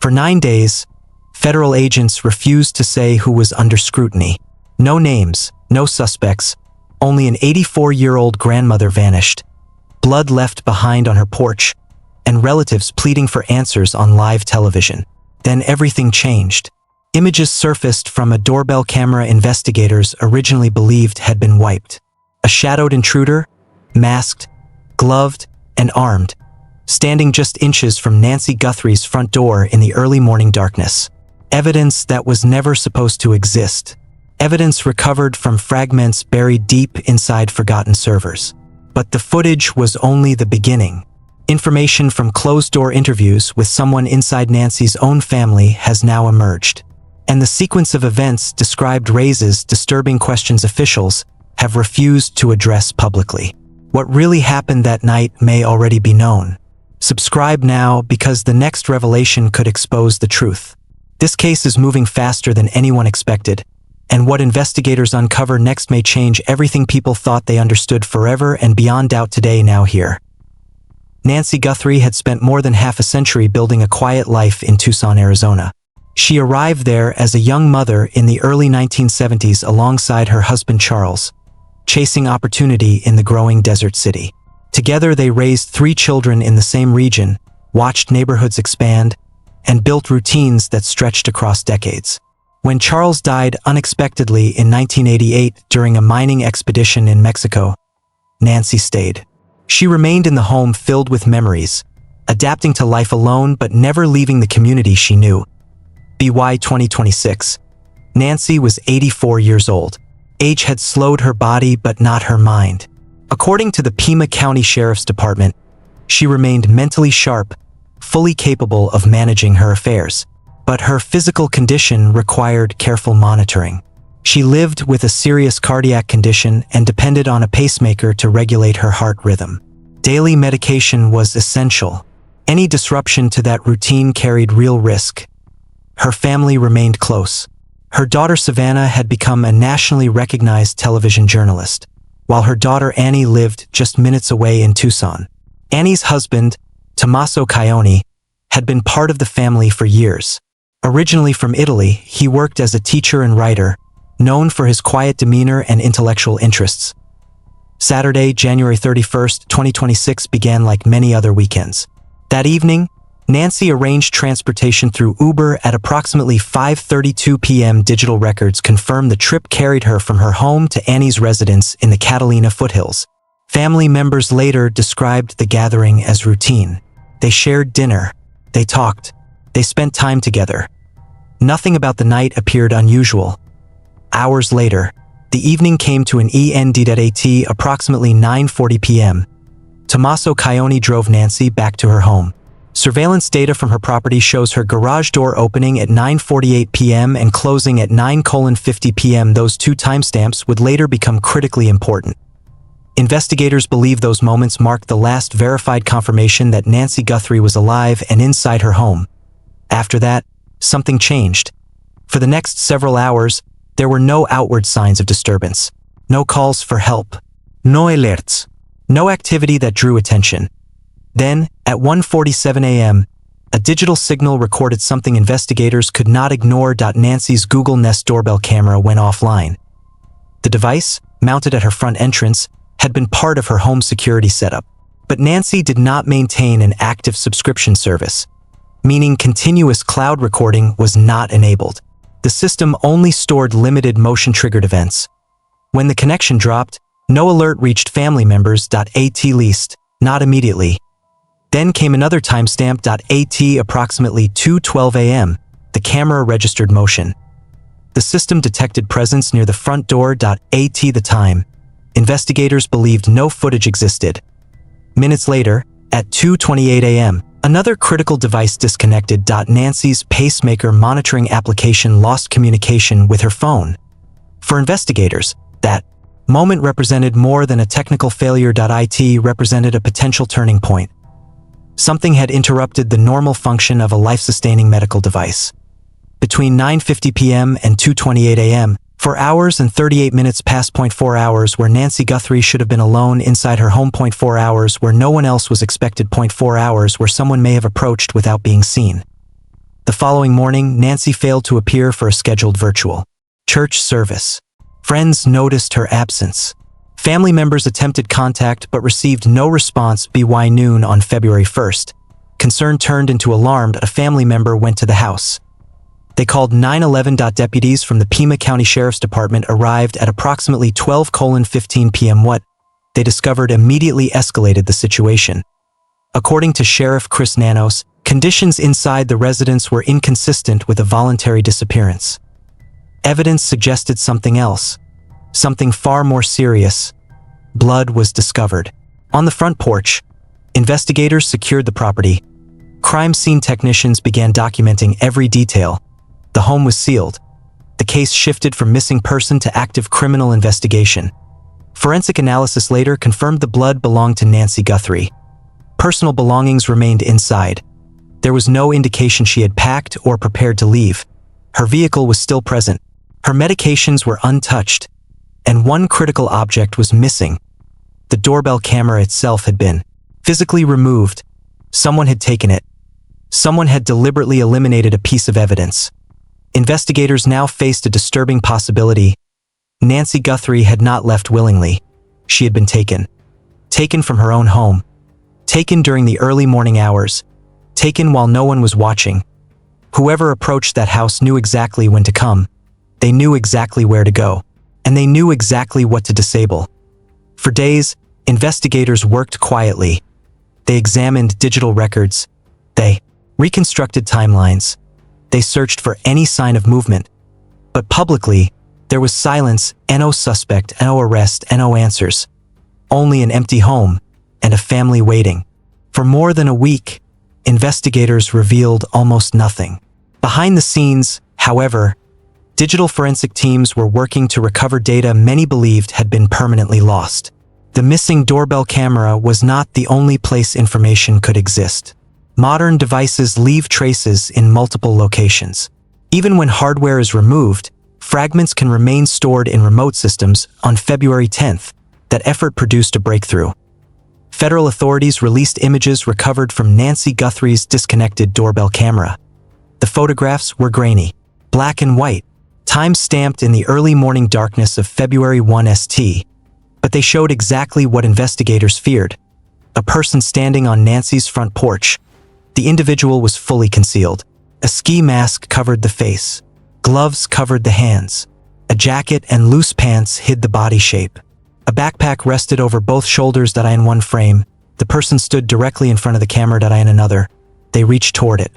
For 9 days, federal agents refused to say who was under scrutiny. No names, no suspects, only an 84-year-old grandmother vanished, blood left behind on her porch, and relatives pleading for answers on live television. Then everything changed. Images surfaced from a doorbell camera investigators originally believed had been wiped. A shadowed intruder, masked, gloved, and armed, standing just inches from Nancy Guthrie's front door in the early morning darkness. Evidence that was never supposed to exist. Evidence recovered from fragments buried deep inside forgotten servers. But the footage was only the beginning. Information from closed-door interviews with someone inside Nancy's own family has now emerged. And the sequence of events described raises disturbing questions officials have refused to address publicly. What really happened that night may already be known. Subscribe now because the next revelation could expose the truth. This case is moving faster than anyone expected, and what investigators uncover next may change everything people thought they understood forever and beyond doubt today. Now here. Nancy Guthrie had spent more than half a century building a quiet life in Tucson, Arizona. She arrived there as a young mother in the early 1970s alongside her husband Charles, chasing opportunity in the growing desert city. Together they raised 3 children in the same region, watched neighborhoods expand, and built routines that stretched across decades. When Charles died unexpectedly in 1988 during a mining expedition in Mexico, Nancy stayed. She remained in the home filled with memories, adapting to life alone but never leaving the community she knew. By 2026, Nancy was 84 years old. Age had slowed her body but not her mind. According to the Pima County Sheriff's Department, she remained mentally sharp, fully capable of managing her affairs. But her physical condition required careful monitoring. She lived with a serious cardiac condition and depended on a pacemaker to regulate her heart rhythm. Daily medication was essential. Any disruption to that routine carried real risk. Her family remained close. Her daughter Savannah had become a nationally recognized television journalist, while her daughter Annie lived just minutes away in Tucson. Annie's husband, Tommaso Cioni, had been part of the family for years. Originally from Italy, he worked as a teacher and writer, known for his quiet demeanor and intellectual interests. Saturday, January 31, 2026 began like many other weekends. That evening, Nancy arranged transportation through Uber at approximately 5:32 p.m. Digital records confirmed the trip carried her from her home to Annie's residence in the Catalina foothills. Family members later described the gathering as routine. They shared dinner. They talked. They spent time together. Nothing about the night appeared unusual. Hours later, the evening came to an end at approximately 9:40 p.m. Tommaso Cioni drove Nancy back to her home. Surveillance data from her property shows her garage door opening at 9:48 p.m. and closing at 9:50 p.m. Those 2 timestamps would later become critically important. Investigators believe those moments marked the last verified confirmation that Nancy Guthrie was alive and inside her home. After that, something changed. For the next several hours, there were no outward signs of disturbance. No calls for help. No alerts. No activity that drew attention. Then, at 1:47 a.m., a digital signal recorded something investigators could not ignore. Nancy's Google Nest doorbell camera went offline. The device, mounted at her front entrance, had been part of her home security setup. But Nancy did not maintain an active subscription service, meaning continuous cloud recording was not enabled. The system only stored limited motion-triggered events. When the connection dropped, no alert reached family members. At least, not immediately. Then came another timestamp. At approximately 2:12 a.m., the camera registered motion. The system detected presence near the front door. At the time, investigators believed no footage existed. Minutes later, at 2:28 a.m., another critical device disconnected. Nancy's pacemaker monitoring application lost communication with her phone. For investigators, that moment represented more than a technical failure. It represented a potential turning point. Something had interrupted the normal function of a life-sustaining medical device. Between 9:50 p.m. and 2:28 a.m., 4 hours and 38 minutes passed. 4 hours where Nancy Guthrie should have been alone inside her home. 4 hours where no one else was expected. 4 hours where someone may have approached without being seen. The following morning, Nancy failed to appear for a scheduled virtual church service. Friends noticed her absence. Family members attempted contact but received no response by noon on February 1st. Concern turned into alarm. A family member went to the house. They called 911. Deputies from the Pima County Sheriff's Department arrived at approximately 12:15 p.m. What they discovered immediately escalated the situation. According to Sheriff Chris Nanos, conditions inside the residence were inconsistent with a voluntary disappearance. Evidence suggested something else, something far more serious. Blood was discovered. On the front porch, investigators secured the property. Crime scene technicians began documenting every detail. The home was sealed. The case shifted from missing person to active criminal investigation. Forensic analysis later confirmed the blood belonged to Nancy Guthrie. Personal belongings remained inside. There was no indication she had packed or prepared to leave. Her vehicle was still present. Her medications were untouched. And one critical object was missing. The doorbell camera itself had been physically removed. Someone had taken it. Someone had deliberately eliminated a piece of evidence. Investigators now faced a disturbing possibility. Nancy Guthrie had not left willingly. She had been taken. Taken from her own home. Taken during the early morning hours. Taken while no one was watching. Whoever approached that house knew exactly when to come. They knew exactly where to go. And they knew exactly what to disable. For days, investigators worked quietly. They examined digital records. They reconstructed timelines. They searched for any sign of movement. But publicly, there was silence, no suspect, no arrest, no answers. Only an empty home and a family waiting. For more than a week, investigators revealed almost nothing. Behind the scenes, however, digital forensic teams were working to recover data many believed had been permanently lost. The missing doorbell camera was not the only place information could exist. Modern devices leave traces in multiple locations. Even when hardware is removed, fragments can remain stored in remote systems. On February 10th, that effort produced a breakthrough. Federal authorities released images recovered from Nancy Guthrie's disconnected doorbell camera. The photographs were grainy, black and white, time-stamped in the early morning darkness of February 1 st. But they showed exactly what investigators feared. A person standing on Nancy's front porch. The individual was fully concealed. A ski mask covered the face. Gloves covered the hands. A jacket and loose pants hid the body shape. A backpack rested over both shoulders. In one frame, the person stood directly in front of the camera. In another, they reached toward it.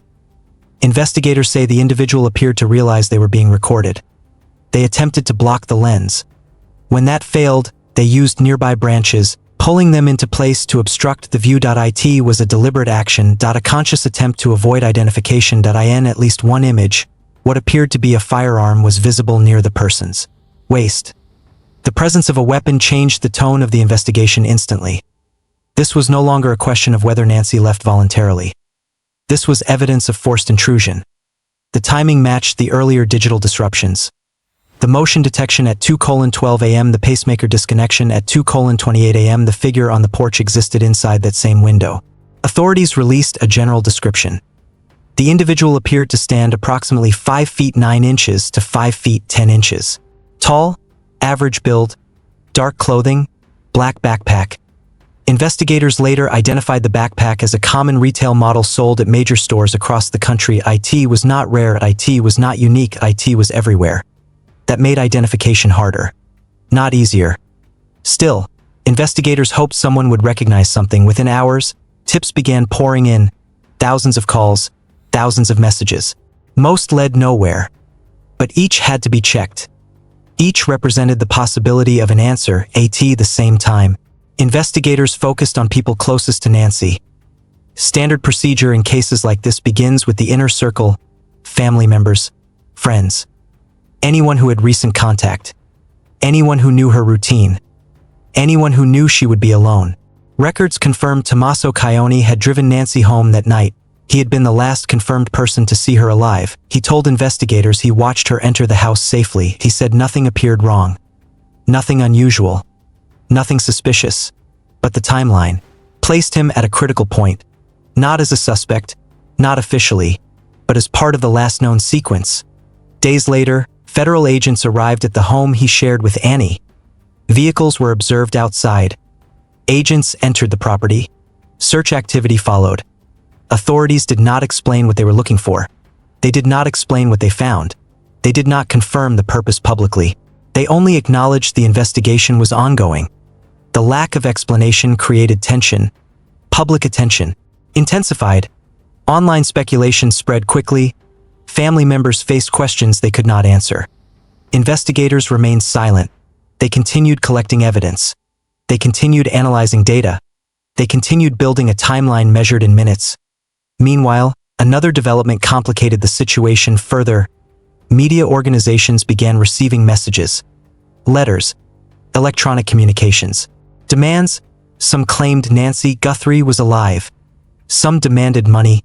Investigators say the individual appeared to realize they were being recorded. They attempted to block the lens. When that failed, they used nearby branches, pulling them into place to obstruct the view. It was a deliberate action. A conscious attempt to avoid identification. In at least one image, what appeared to be a firearm was visible near the person's waist. The presence of a weapon changed the tone of the investigation instantly. This was no longer a question of whether Nancy left voluntarily. This was evidence of forced intrusion. The timing matched the earlier digital disruptions. The motion detection at 2:12 a.m., the pacemaker disconnection at 2:28 a.m., the figure on the porch existed inside that same window. Authorities released a general description. The individual appeared to stand approximately 5 feet 9 inches to 5 feet 10 inches. Tall, average build, dark clothing, black backpack. Investigators later identified the backpack as a common retail model sold at major stores across the country. It was not rare, it was not unique, it was everywhere. That made identification harder, not easier. Still, investigators hoped someone would recognize something. Within hours, tips began pouring in, thousands of calls, thousands of messages. Most led nowhere, but each had to be checked. Each represented the possibility of an answer. At the same time, investigators focused on people closest to Nancy. Standard procedure in cases like this begins with the inner circle, family members, friends. Anyone who had recent contact. Anyone who knew her routine. Anyone who knew she would be alone. Records confirmed Tommaso Cioni had driven Nancy home that night. He had been the last confirmed person to see her alive. He told investigators he watched her enter the house safely. He said nothing appeared wrong. Nothing unusual. Nothing suspicious. But the timeline placed him at a critical point. Not as a suspect, not officially, but as part of the last known sequence. Days later, federal agents arrived at the home he shared with Annie. Vehicles were observed outside. Agents entered the property. Search activity followed. Authorities did not explain what they were looking for. They did not explain what they found. They did not confirm the purpose publicly. They only acknowledged the investigation was ongoing. The lack of explanation created tension. Public attention intensified. Online speculation spread quickly. Family members faced questions they could not answer. Investigators remained silent. They continued collecting evidence. They continued analyzing data. They continued building a timeline measured in minutes. Meanwhile, another development complicated the situation further. Media organizations began receiving messages, letters, electronic communications, demands. Some claimed Nancy Guthrie was alive. Some demanded money,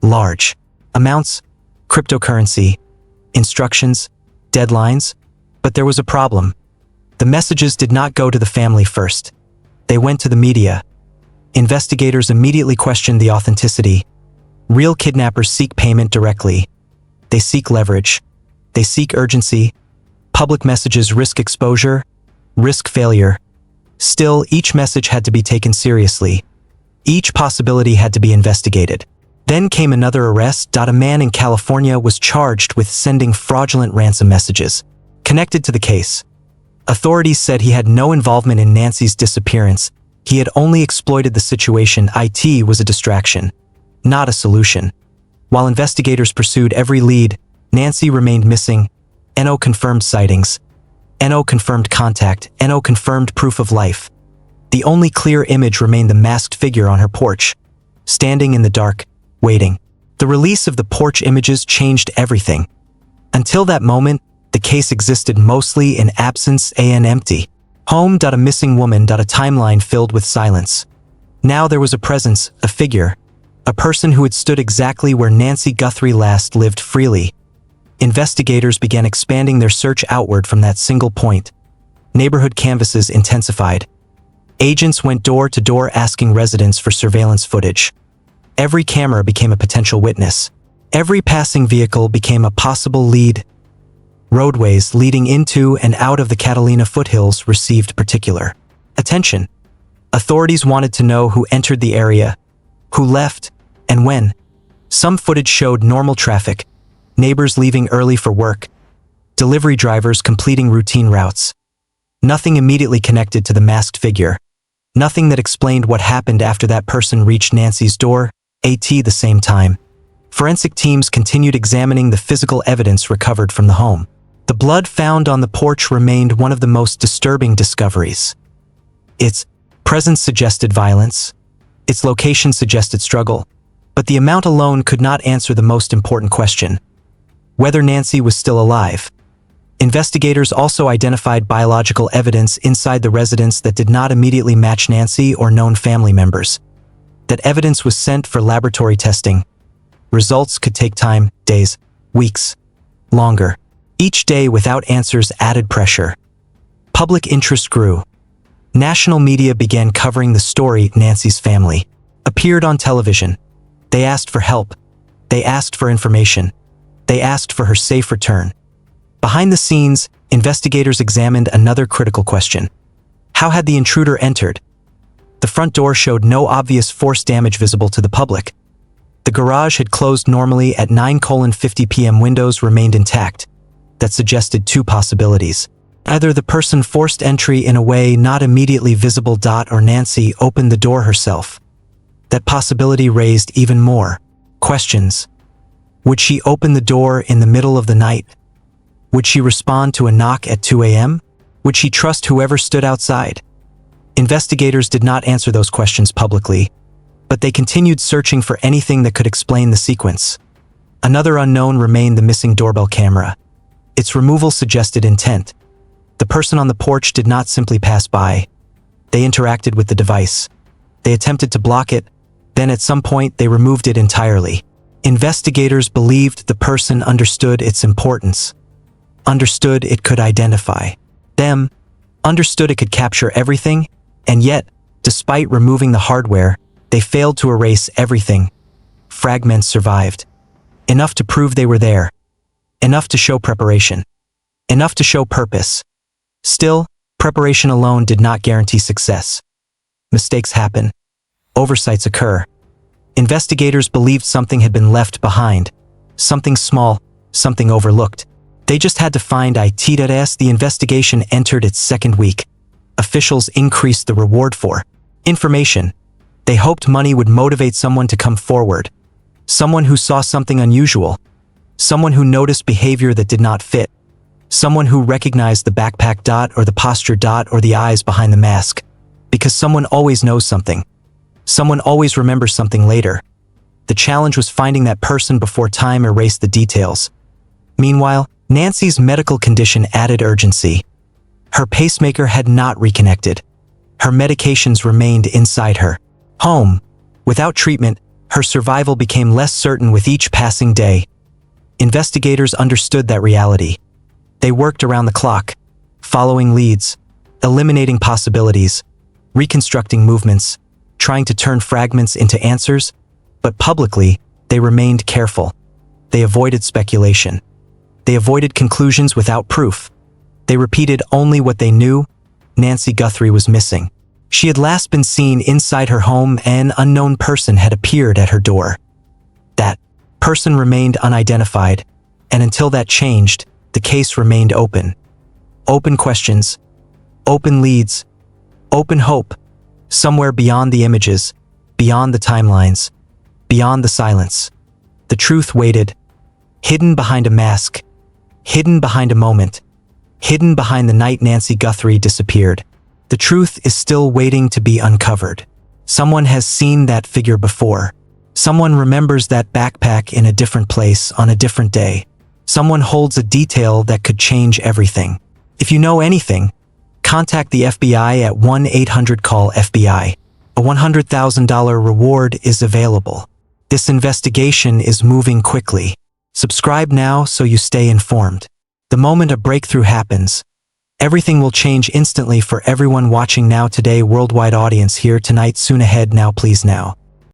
large amounts, cryptocurrency, instructions, deadlines. But there was a problem. The messages did not go to the family first. They went to the media. Investigators immediately questioned the authenticity. Real kidnappers seek payment directly. They seek leverage. They seek urgency. Public messages risk exposure, risk failure. Still, each message had to be taken seriously. Each possibility had to be investigated. Then came another arrest. A man in California was charged with sending fraudulent ransom messages connected to the case. Authorities said he had no involvement in Nancy's disappearance. He had only exploited the situation. It was a distraction, not a solution. While investigators pursued every lead, Nancy remained missing. NO confirmed sightings. NO confirmed contact. NO confirmed proof of life. The only clear image remained the masked figure on her porch, standing in the dark, waiting. The release of the porch images changed everything. Until that moment, the case existed mostly in absence and empty. Home. A missing woman. A timeline filled with silence. Now there was a presence, a figure, a person who had stood exactly where Nancy Guthrie last lived freely. Investigators began expanding their search outward from that single point. Neighborhood canvases intensified. Agents went door to door asking residents for surveillance footage. Every camera became a potential witness. Every passing vehicle became a possible lead. Roadways leading into and out of the Catalina foothills received particular attention. Authorities wanted to know who entered the area, who left, and when. Some footage showed normal traffic, neighbors leaving early for work, delivery drivers completing routine routes. Nothing immediately connected to the masked figure. Nothing that explained what happened after that person reached Nancy's door, at the same time. Forensic teams continued examining the physical evidence recovered from the home. The blood found on the porch remained one of the most disturbing discoveries. Its presence suggested violence. Its location suggested struggle. But the amount alone could not answer the most important question: whether Nancy was still alive. Investigators also identified biological evidence inside the residence that did not immediately match Nancy or known family members. That evidence was sent for laboratory testing. Results could take time, days, weeks, longer. Each day without answers added pressure. Public interest grew. National media began covering the story. Nancy's family appeared on television. They asked for help. They asked for information. They asked for her safe return. Behind the scenes, investigators examined another critical question. How had the intruder entered? The front door showed no obvious force damage visible to the public. The garage had closed normally at 9:50 p.m. Windows remained intact. That suggested two possibilities. Either the person forced entry in a way not immediately visible. Or Nancy opened the door herself. That possibility raised even more questions. Would she open the door in the middle of the night? Would she respond to a knock at 2 a.m.? Would she trust whoever stood outside? Investigators did not answer those questions publicly, but they continued searching for anything that could explain the sequence. Another unknown remained the missing doorbell camera. Its removal suggested intent. The person on the porch did not simply pass by. They interacted with the device. They attempted to block it, then at some point they removed it entirely. Investigators believed the person understood its importance, understood it could identify them, understood it could capture everything, and yet, despite removing the hardware, they failed to erase everything. Fragments survived. Enough to prove they were there. Enough to show preparation. Enough to show purpose. Still, preparation alone did not guarantee success. Mistakes happen. Oversights occur. Investigators believed something had been left behind. Something small, something overlooked. They just had to find it. The investigation entered its second week. Officials increased the reward for information. They hoped money would motivate someone to come forward. Someone who saw something unusual. Someone who noticed behavior that did not fit. Someone who recognized the backpack dot or the posture dot or the eyes behind the mask. Because someone always knows something. Someone always remembers something later. The challenge was finding that person before time erased the details. Meanwhile, Nancy's medical condition added urgency. Her pacemaker had not reconnected. Her medications remained inside her home. Without treatment, her survival became less certain with each passing day. Investigators understood that reality. They worked around the clock, following leads, eliminating possibilities, reconstructing movements, trying to turn fragments into answers, but publicly, they remained careful. They avoided speculation. They avoided conclusions without proof. They repeated only what they knew. Nancy Guthrie was missing. She had last been seen inside her home, and an unknown person had appeared at her door. That person remained unidentified, and until that changed, the case remained open. Open questions, open leads, open hope, somewhere beyond the images, beyond the timelines, beyond the silence. The truth waited, hidden behind a mask, hidden behind a moment, hidden behind the night Nancy Guthrie disappeared. The truth is still waiting to be uncovered. Someone has seen that figure before. Someone remembers that backpack in a different place on a different day. Someone holds a detail that could change everything. If you know anything, contact the FBI at 1-800-CALL-FBI. A $100,000 reward is available. This investigation is moving quickly. Subscribe now so you stay informed. The moment a breakthrough happens, everything will change instantly for everyone watching now. Today, worldwide audience here tonight, soon ahead. Now, please now.